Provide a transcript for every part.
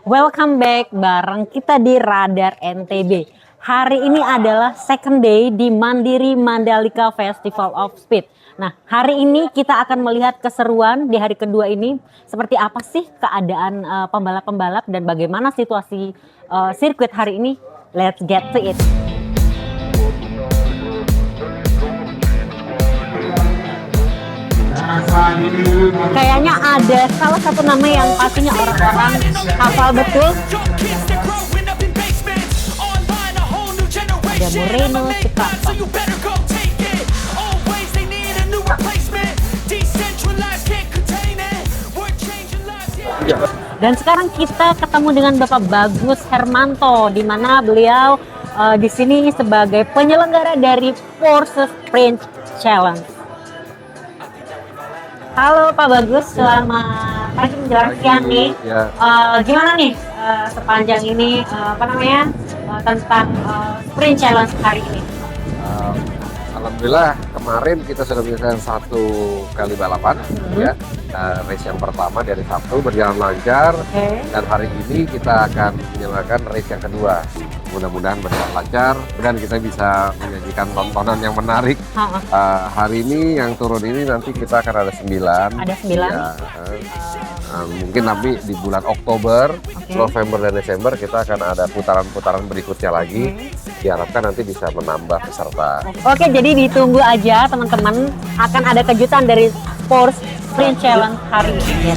Welcome back bareng kita di Radar NTB. Hari ini adalah second day di Mandiri Mandalika Festival of Speed. Nah, hari ini kita akan melihat keseruan di hari kedua ini. Seperti apa sih keadaan pembalap-pembalap dan bagaimana situasi sirkuit hari ini? Let's get to it. Kayaknya ada salah satu nama yang pastinya orang-orang hafal betul. Ada Moreno, Cipapa. Dan sekarang kita ketemu dengan Bapak Bagus Hermanto, di mana beliau di sini sebagai penyelenggara dari Porsche Sprint Challenge. Halo Pak Bagus, selamat pagi menjelang siang nih. Ya. Gimana nih sepanjang ini tentang Sprint Challenge hari ini? Alhamdulillah kemarin kita sudah menyelesaikan 1 kali balapan, ya. Race yang pertama dari Sabtu berjalan lancar, dan hari ini kita akan menyelenggarakan race yang kedua. Mudah-mudahan berjalan lancar dan kita bisa menyajikan tontonan yang menarik. Hari ini yang turun ini nanti kita akan ada 9. Ada 9. Ya, mungkin nanti di bulan Oktober, November dan Desember kita akan ada putaran-putaran berikutnya lagi. Diharapkan nanti bisa menambah peserta. Oke, jadi ditunggu aja teman-teman, akan ada kejutan dari Porsche Sprint Challenge hari ini.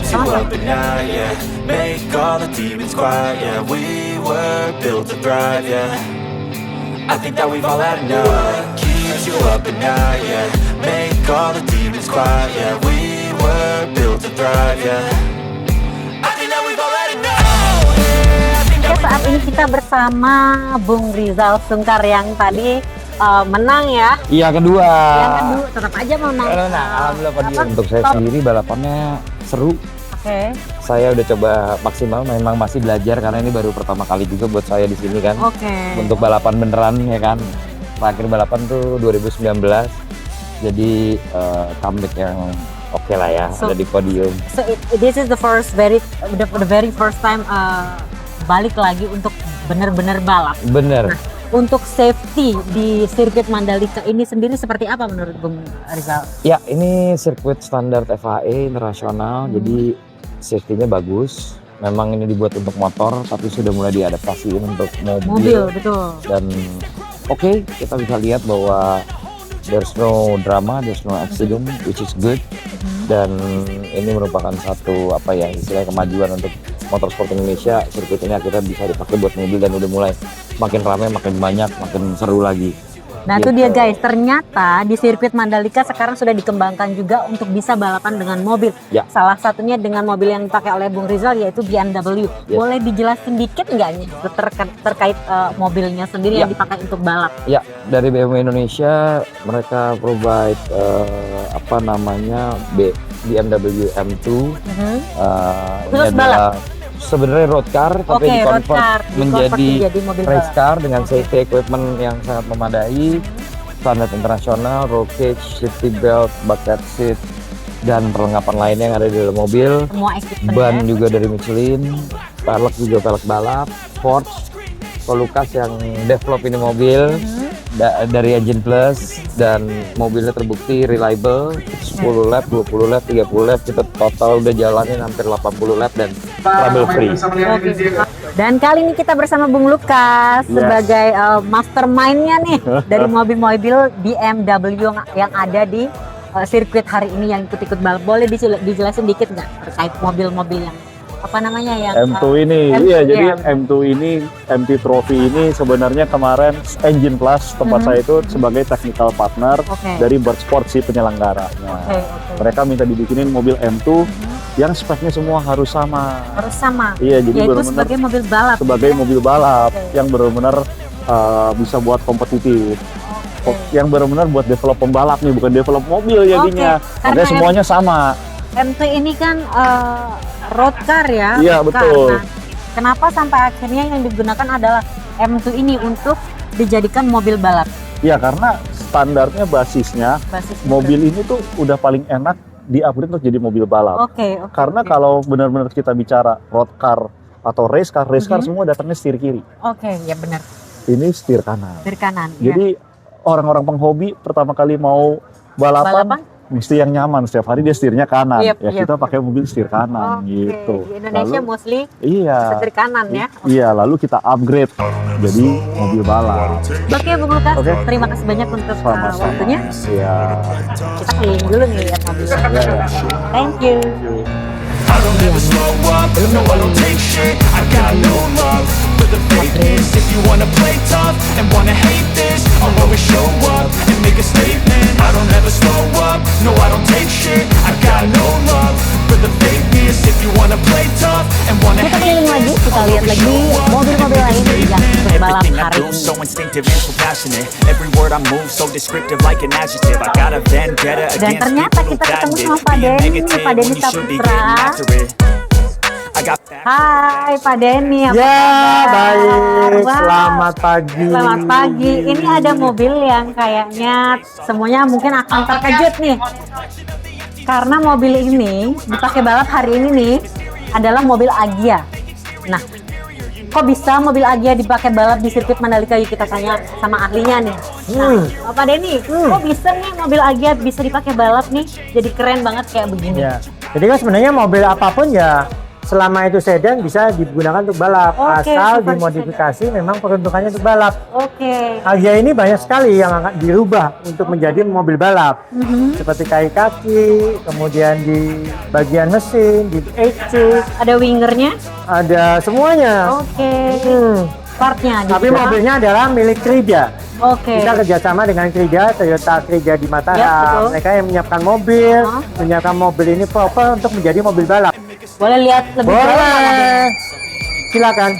Saat ini kita bersama Bung Rizal Sungkar yang tadi menang ya. Iya, kedua. Yang kedua tetap aja menang. Alhamdulillah podium. Untuk saya sendiri balapannya seru. Oke. Saya udah coba maksimal, memang masih belajar karena ini baru pertama kali juga buat saya di sini kan. Untuk balapan beneran ya kan. Terakhir balapan tuh 2019. Jadi comeback yang oke lah ya, ada di podium. So this is the very first time balik lagi untuk benar-benar balap. Bener. Nah, untuk safety di sirkuit Mandalika ini sendiri seperti apa menurut Bung Rizal? Ya, ini sirkuit standar FIA internasional, jadi safety-nya bagus. Memang ini dibuat untuk motor, tapi sudah mulai diadaptasiin untuk mobil. Betul. Dan oke, kita bisa lihat bahwa there's no drama, there's no accident, which is good. Dan ini merupakan satu istilah kemajuan untuk motorsport Indonesia. Sirkuit ini akhirnya bisa dipakai buat mobil dan udah mulai makin ramai, makin banyak, makin seru lagi. Nah itu dia guys, ternyata di sirkuit Mandalika sekarang sudah dikembangkan juga untuk bisa balapan dengan mobil. Ya. Salah satunya dengan mobil yang dipakai oleh Bung Rizal yaitu BMW. Ya. Boleh dijelasin dikit nggak nih terkait mobilnya sendiri yang dipakai untuk balap? Ya, dari BMW Indonesia mereka provide BMW M2. Terus Ini adalah sebenarnya road car tapi di-convert menjadi race car dengan safety equipment yang sangat memadai, standar internasional, roll cage, safety belt, bucket seat, dan perlengkapan lainnya yang ada di dalam mobil. Ban juga dari Michelin, pelek juga pelek balap, Porsche, Lucas yang develop ini mobil dari Engine Plus, dan mobilnya terbukti reliable, 10 lap, 20 lap, 30 lap, kita total udah jalanin hampir 80 lap dan trouble free. Dan kali ini kita bersama Bung Lukas sebagai mastermind-nya nih dari mobil-mobil BMW yang ada di sirkuit hari ini yang ikut-ikut balap. Boleh dijelasin dikit nggak terkait mobil-mobil yang yang M2 ini? Jadi M2 ini, MT Trophy ini sebenarnya kemarin Engine Plus tempat saya itu sebagai technical partner dari Bird Sport si penyelenggaranya. Mereka minta dibikinin mobil M2 yang speknya semua harus sama. Iya, jadi yaitu sebagai mobil balap. Sebagai mobil balap yang benar-benar bisa buat kompetitif. Yang benar-benar buat develop pembalap nih, bukan develop mobil jadinya. Makanya semuanya sama. M2 ini kan road car ya. Iya, betul. Nah, kenapa sampai akhirnya yang digunakan adalah M2 ini untuk dijadikan mobil balap? Ya karena standarnya basisnya mobil ini tuh udah paling enak di-upgrade untuk jadi mobil balap. Karena kalau benar-benar kita bicara road car atau race car semua datangnya setir kiri. Oke, ya benar. Ini setir kanan. Setir kanan. Ya. Jadi orang-orang penghobi pertama kali mau balapan mesti yang nyaman, setiap hari dia setirnya kanan. Kita pakai mobil setir kanan gitu. Di Indonesia mostly setir kanan ya. Iya, lalu kita upgrade jadi mobil balap. Oke, Bung Lukas, terima kasih banyak untuk waktunya. Iya. Kita keliling dulu nih lihat mobilnya. Thank you. I don't ever slow up, no I don't take shit. I got no love for the fakeness. If you wanna play tough and wanna hate this, I'll always show up and make a statement. I don't ever slow up, no I don't take shit. I got no love for the fakeness. If you wanna play tough and wanna kita keliling lagi, kita lihat lagi mobil-mobil lain yang berbalap hari ini. so instinctive and so passionate. Every word I move so descriptive like an adjective. I got a vendetta Dan against ternyata kita ketemu sama Pak Denny Saputra. Hai Pak Denny, apa kabar? Baik, Wah, selamat pagi. Selamat pagi. Ini ada mobil yang kayaknya semuanya mungkin akan terkejut nih. Karena mobil ini dipakai balap hari ini nih adalah mobil Agya. Nah, kok bisa mobil Agya dipakai balap di sirkuit Mandalika? Yuk kita tanya sama ahlinya nih. Nah, Pak Denny, kok bisa nih mobil Agya bisa dipakai balap nih? Jadi keren banget kayak begini. Ya. Jadi kan sebenarnya mobil apapun ya selama itu sedan bisa digunakan untuk balap, asal dimodifikasi memang peruntukannya untuk balap. Agya ini banyak sekali yang akan dirubah untuk menjadi mobil balap, seperti kaki, kemudian di bagian mesin, di ECU, ada wingernya, ada semuanya. Partnya. Tapi mobilnya adalah milik Kriga. Kita kerjasama dengan Kriga, Toyota Kriga di Mataram. Mereka yang menyiapkan mobil, menyiapkan mobil ini proper untuk menjadi mobil balap. Boleh lihat lebih jauh? Boleh. Silakan.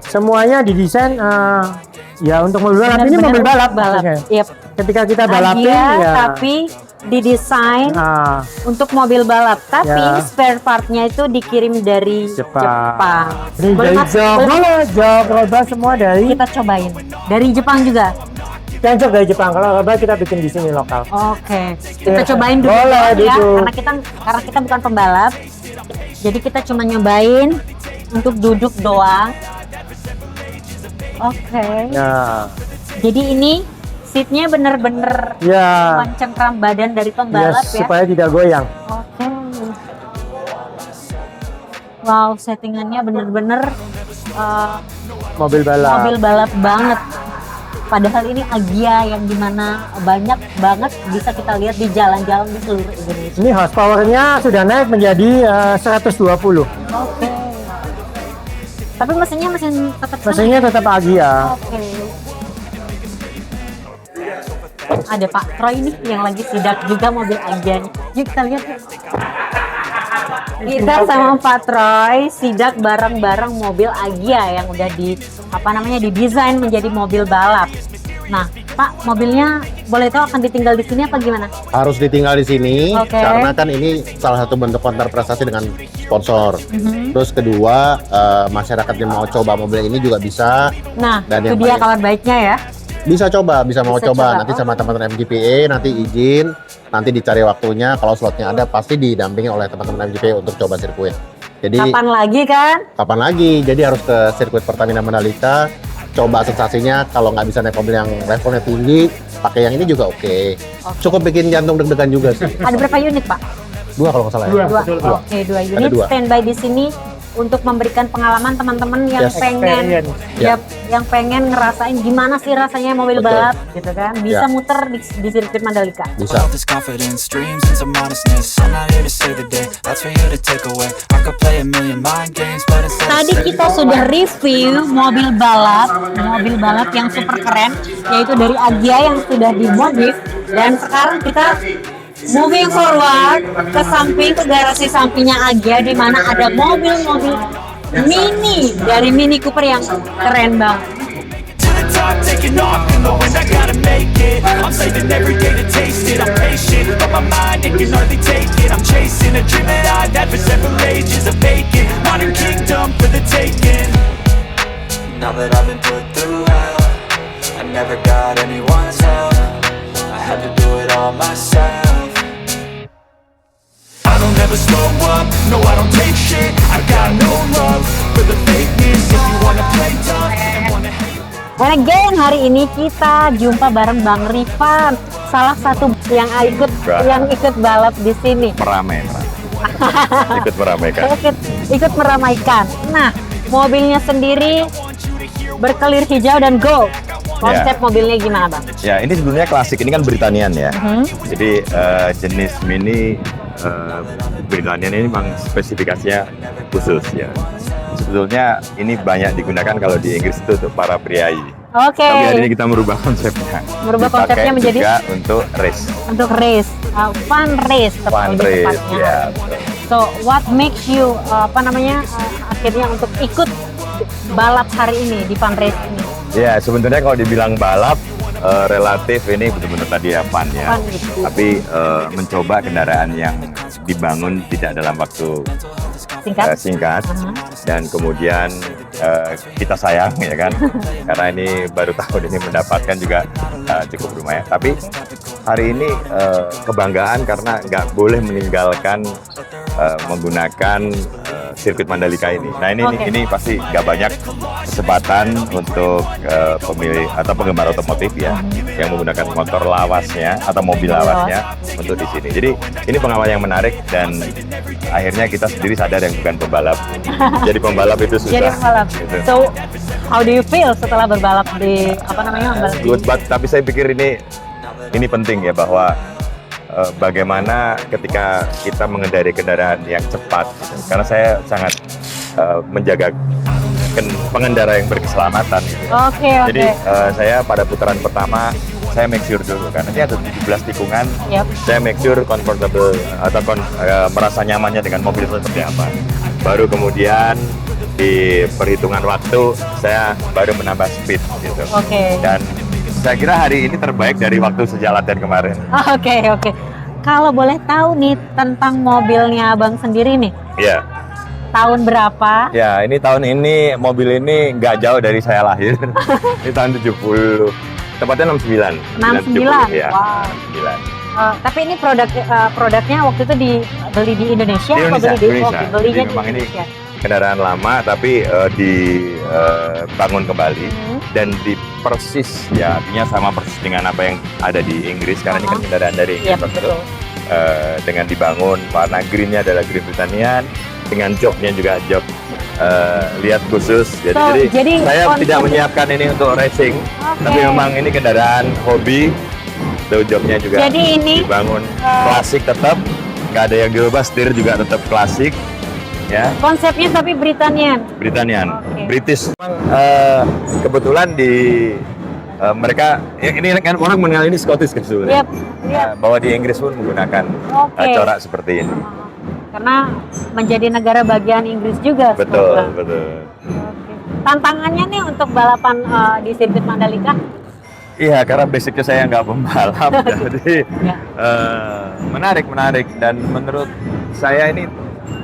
Semuanya didesain ya untuk mobil balap. Ini mobil balap. Ketika kita balapin ya. Tapi didesain untuk mobil balap. Tapi spare partnya itu dikirim dari Jepang. Boleh Jogja semua dari. Kita cobain. Dari Jepang juga. Jangan dari Jepang, kalau balap kita bikin di sini lokal. Kita cobain dulu ya, karena kita bukan pembalap, jadi kita cuma nyobain untuk duduk doang. Jadi ini seatnya bener-bener mencengkram badan dari pembalap ya, supaya tidak goyang. Wow, settingannya bener-bener mobil balap banget. Padahal ini Agya yang dimana banyak banget bisa kita lihat di jalan-jalan di seluruh Indonesia. Ini horsepower-nya sudah naik menjadi 120. Tapi mesinnya mesinnya tetap Agya. Ada Pak Troy nih yang lagi sidak juga mobil Agya. Yuk kita lihat. Kita sama Pak Troy sidak bareng-bareng mobil Agya yang udah didesain menjadi mobil balap. Nah, Pak, mobilnya boleh tahu akan ditinggal di sini apa gimana? Harus ditinggal di sini karena kan ini salah satu bentuk konter prestasi dengan sponsor. Terus kedua, masyarakat yang mau coba mobil ini juga bisa. Nah, dan itu dia kabar baiknya ya. Bisa mau coba nanti sama teman-teman MGPA, nanti izin, nanti dicari waktunya, kalau slotnya ada pasti didampingi oleh teman-teman MGPA untuk coba sirkuit. Jadi kapan lagi kan? Kapan lagi? Jadi harus ke sirkuit Pertamina Mandalika, coba sensasinya. Kalau nggak bisa naik mobil yang levelnya tinggi, pakai yang ini juga oke. Cukup bikin jantung deg-degan juga sih. Ada berapa unit, Pak? 2 kalau nggak salah ya. 2 unit standby di sini untuk memberikan pengalaman teman-teman yang yang pengen ngerasain gimana sih rasanya mobil balap gitu kan, bisa muter di sirkuit Mandalika. Bisa. Tadi kita sudah review mobil balap yang super keren, yaitu dari Agya yang sudah dimodif, dan sekarang kita moving forward ke garasi sampingnya Agya, di mana ada mobil-mobil mini dari Mini Cooper yang keren banget. Never No, I don't take shit. I got no love for the fakeness. If you wanna play tough and wanna hate. Dan again, hari ini kita jumpa bareng Bang Rifan, salah satu yang ikut balap di sini. Ikut meramaikan. Ikut meramaikan. Nah, mobilnya sendiri berkelir hijau dan gold. Konsep mobilnya gimana, Bang? Ya, ini sebenarnya klasik. Ini kan Britanian ya. Jadi jenis Mini Britanian ini memang spesifikasinya khusus ya. Sebetulnya ini banyak digunakan kalau di Inggris itu untuk para priayi. Oke. Tapi hari ini kita merubah konsepnya. Merubah konsepnya menjadi juga untuk race. Untuk race, fun race, Fun race, ya. So, what makes you akhirnya untuk ikut balap hari ini di fun race ini? Ya, sebenarnya kalau dibilang balap relatif ini benar-benar tadi ya fun ya. Fun gitu. Tapi mencoba kendaraan yang dibangun tidak dalam waktu singkat dan kemudian kita sayang ya kan karena ini baru tahun ini mendapatkan juga cukup lumayan. Tapi hari ini kebanggaan karena nggak boleh meninggalkan menggunakan sirkuit Mandalika ini. Nah ini pasti nggak banyak kesempatan untuk pemilih atau penggemar otomotif ya yang menggunakan motor lawasnya atau mobil lawasnya untuk di sini. Jadi ini pengalaman yang menarik dan akhirnya kita sendiri sadar yang bukan pembalap. Jadi pembalap itu susah. Jadi pembalap. Gitu. So, how do you feel setelah berbalap di Good, but tapi saya pikir ini penting ya bahwa bagaimana ketika kita mengendarai kendaraan yang cepat, karena saya sangat menjaga pengendara yang berkeselamatan. Gitu. Oke. Jadi saya pada putaran pertama saya make sure dulu karena ini ada 17 tikungan. Saya make sure comfortable atau merasa nyamannya dengan mobil seperti apa. Baru kemudian di perhitungan waktu saya baru menambah speed gitu. Dan saya kira hari ini terbaik dari waktu sejak latihan kemarin. Oke. Kalau boleh tahu nih tentang mobilnya Abang sendiri nih. Iya. Tahun berapa? Ya, tahun ini mobil ini nggak jauh dari saya lahir. Ini tahun 70. Tepatnya 69. 69. Ya, Wow. 69. Tapi ini produknya waktu itu dibeli di Indonesia Di atau Indonesia, beli di Indonesia. belinya Jadi di memang Indonesia? Ini kendaraan lama tapi dibangun kembali dan di persis ya artinya sama persis dengan apa yang ada di Inggris karena ini kan kendaraan dari Inggris. Betul. Dengan dibangun warna greennya adalah green Britanian dengan joknya juga jok lihat khusus. Jadi saya tidak menyiapkan ini untuk racing, tapi memang ini kendaraan hobi. Joknya juga dibangun klasik tetap, nggak ada yang dirubah, setir juga tetap klasik. Ya. Konsepnya tapi Britanian. British. Kebetulan di mereka ini kan orang mengenal ini Scottish kan sebenarnya. Bahwa di Inggris pun menggunakan corak seperti ini. Karena menjadi negara bagian Inggris juga. Betul. Tantangannya nih untuk balapan di sirkuit Mandalika? Iya, karena basicnya saya nggak pembalap, jadi menarik dan menurut saya ini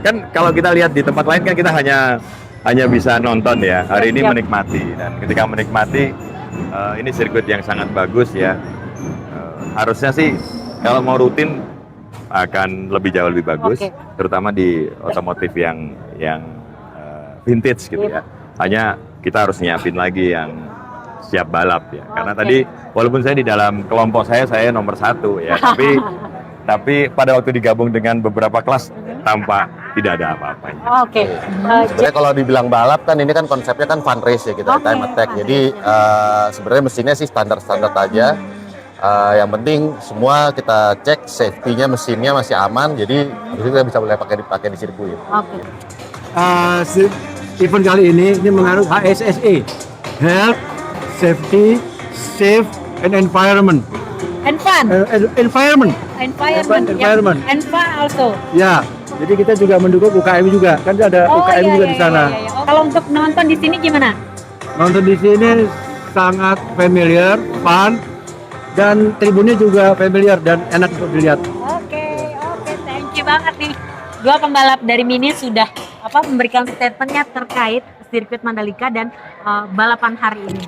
kan kalau kita lihat di tempat lain kan kita hanya bisa nonton ya. Hari ini menikmati dan ketika menikmati ini sirkuit yang sangat bagus ya. Harusnya sih kalau mau rutin akan jauh lebih bagus, terutama di otomotif yang vintage gitu ya. Hanya kita harus nyiapin lagi yang siap balap ya, karena tadi walaupun saya di dalam kelompok saya nomor 1 ya, tapi pada waktu digabung dengan beberapa kelas tampak tidak ada apa-apanya. Sebenarnya kalau dibilang balap kan ini kan konsepnya kan fun race ya kita time attack. Jadi sebenarnya mesinnya sih standar aja. Yang penting semua kita cek safety-nya, mesinnya masih aman, jadi kita bisa boleh pakai di sirkuit. Event kali ini mengandung HSSE, Health, Safety, Safe, and Environment. And fun. Environment. And fun also. Ya, jadi kita juga mendukung UKM juga, kan ada UKM juga di sana. Kalau untuk nonton di sini gimana? Nonton di sini sangat familiar, fun, dan tribunnya juga familiar dan enak untuk dilihat. Oke, thank you banget nih. Dua pembalap dari Mini sudah memberikan statementnya terkait sirkuit Mandalika dan balapan hari ini.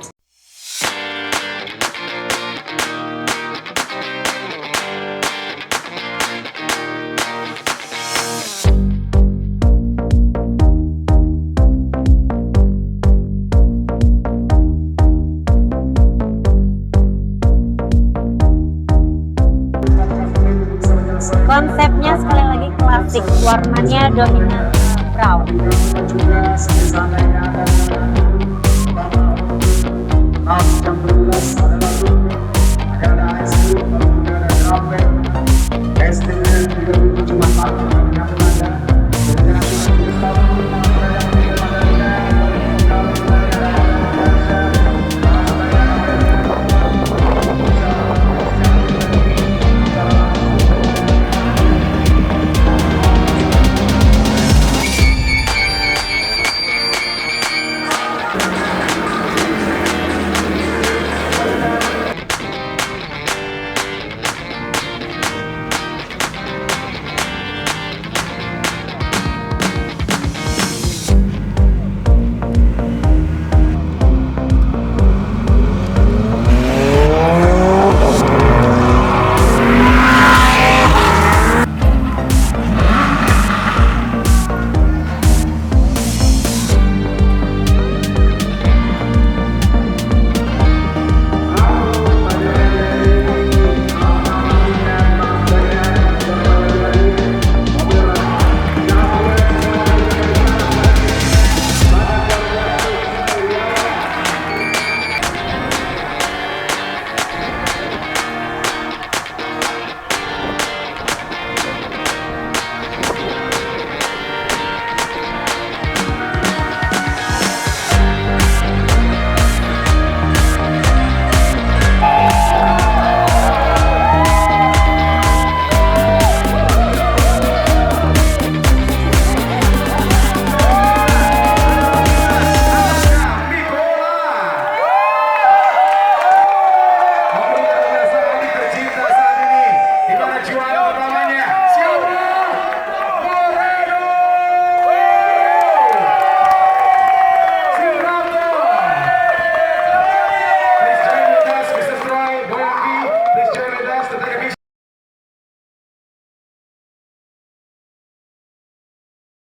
warnanya dominan brown. Cuma